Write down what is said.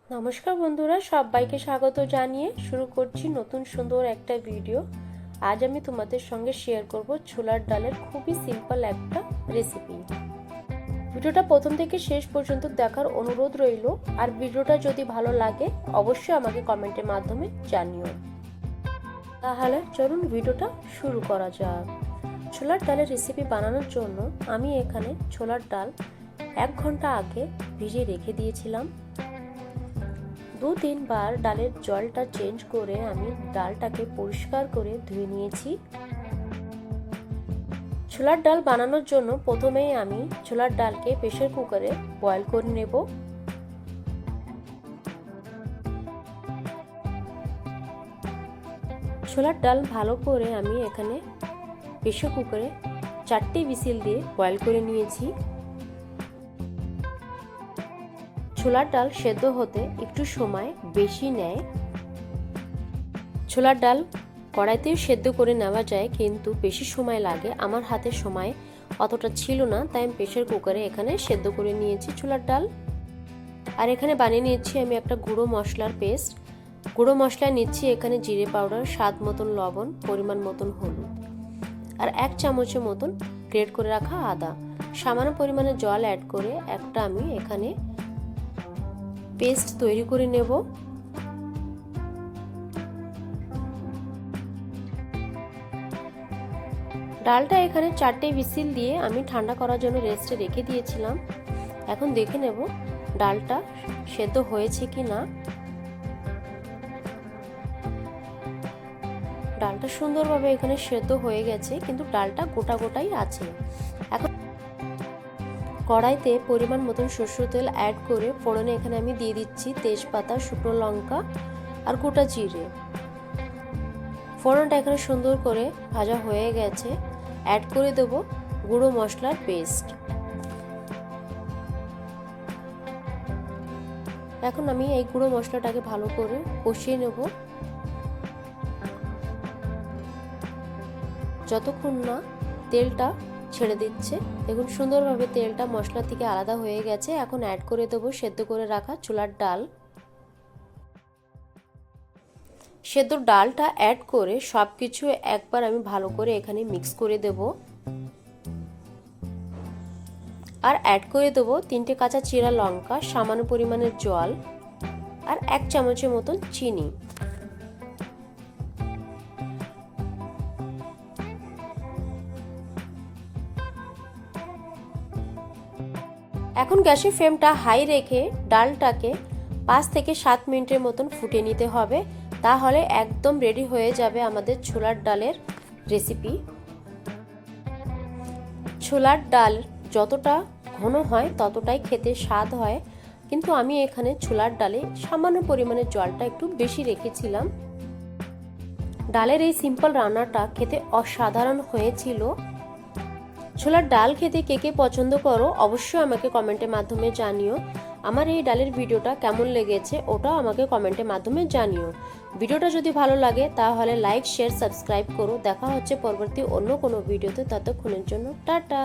নমস্কার বন্ধুরা, সবাইকে স্বাগত জানিয়ে শুরু করছি নতুন সুন্দর একটা ভিডিও। আজ আমি তোমাদের সঙ্গে শেয়ার করব ছোলার ডালের খুবই সিম্পল একটা রেসিপি। ভিডিওটা প্রথম থেকে শেষ পর্যন্ত দেখার অনুরোধ রইল। আর ভিডিওটা যদি ভালো লাগে অবশ্যই আমাকে কমেন্টের মাধ্যমে জানিও। তাহলে চলুন ভিডিওটা শুরু করা যাক। ছোলার ডালের রেসিপি বানানোর জন্য আমি এখানে ছোলার ডাল 1 ঘন্টা আগে ভিজিয়ে রেখে দিয়েছিলাম। 2-3 বার ডালের জলটা চেঞ্জ করে আমি ডালটাকে পরিষ্কার করে ধুয়ে নিয়েছি। ছোলার ডাল বানানোর জন্য প্রথমেই আমি ছোলার ডালকে প্রেসার কুকারে বয়েল করে নেব। ছোলার ডাল ভালো করে আমি এখানে প্রেসার কুকারে 4টে হুইসেল দিয়ে বয়েল করে নিয়েছি। ছোলার ডাল সেদ্ধ হতে একটু সময় বেশি নেয়। ছোলার ডাল কড়াইতেও সেদ্ধ করে নেওয়া যায়, কিন্তু বেশি সময় লাগে। আমার হাতে সময় অতটা ছিল না, তাই আমি প্রেসার কুকারে এখানে সেদ্ধ করে নিয়েছি ছোলার ডাল। আর এখানে বানিয়ে নিয়েছি আমি একটা গুঁড়ো মশলার পেস্ট। গুঁড়ো মশলায় নিচ্ছি এখানে জিরে পাউডার, স্বাদ মতন লবণ, পরিমাণ মতন হলুদ, আর 1 চামচের মতন গ্রেট করে রাখা আদা। সামান্য পরিমাণে জল অ্যাড করে একটা আমি এখানে পেস্ট তৈরি করে নেব। ডালটা এখানে 4টে হুইসেল দিয়ে আমি ঠান্ডা করার জন্য রেস্টে রেখে দিয়েছিলাম। এখন দেখে নেব ডালটা সেদ্ধ হয়েছে কি না। ডালটা সুন্দরভাবে এখানে সেদ্ধ হয়ে গেছে, কিন্তু ডালটা গোটা গোটাই আছে। এখন কড়াইতে পরিমাণ মতন সরষের তেল অ্যাড করে ফোড়নে এখানে আমি দিয়ে দিচ্ছি তেজপাতা, শুকনো লঙ্কা আর গোটা জিরে। ফোড়নটা এখানে সুন্দর করে ভাজা হয়ে গেছে। অ্যাড করে দেব গুঁড়ো মশলার পেস্ট। এখন আমি এই গুঁড়ো মশলাটাকে ভালো করে কষিয়ে নেব যতক্ষণ না তেলটা ছেড়ে দিচ্ছে। দেখুন সুন্দরভাবে তেলটা মশলা থেকে আলাদা হয়ে গেছে। এখন অ্যাড করে দেবো সেদ্ধ করে রাখা ছোলার ডাল। সেদ্ধ ডালটা অ্যাড করে সব কিছু একবার আমি ভালো করে এখানে মিক্স করে দেব। আর অ্যাড করে দেবো 3টে কাঁচা চিরা লঙ্কা, সামান্য পরিমাণের জল আর 1 চামচের মতন চিনি। এখন গ্যাসের ফ্লেমটা হাই রেখে ডালটাকে 5 থেকে 7 মিনিটের মতন ফুটিয়ে নিতে হবে। তাহলে একদম রেডি হয়ে যাবে আমাদের ছোলার ডালের রেসিপি। ছোলার ডাল যতটা ঘন হয় ততটাই খেতে স্বাদ হয়, কিন্তু আমি এখানে ছোলার ডালে সামান্য পরিমাণে জলটা একটু বেশি রেখেছিলাম। ডালের এই সিম্পল রান্নাটা খেতে অসাধারণ হয়েছিল। ছোলার ডাল খেতে কে কে পছন্দ করো অবশ্যই আমাকে কমেন্টের মাধ্যমে জানিও। আমার এই ডালের ভিডিওটা কেমন লেগেছে ওটাও আমাকে কমেন্টের মাধ্যমে জানিও। ভিডিওটা যদি ভালো লাগে তাহলে লাইক, শেয়ার, সাবস্ক্রাইব করো। দেখা হচ্ছে পরবর্তী অন্য কোনো ভিডিওতে। ততক্ষণের জন্য টাটা।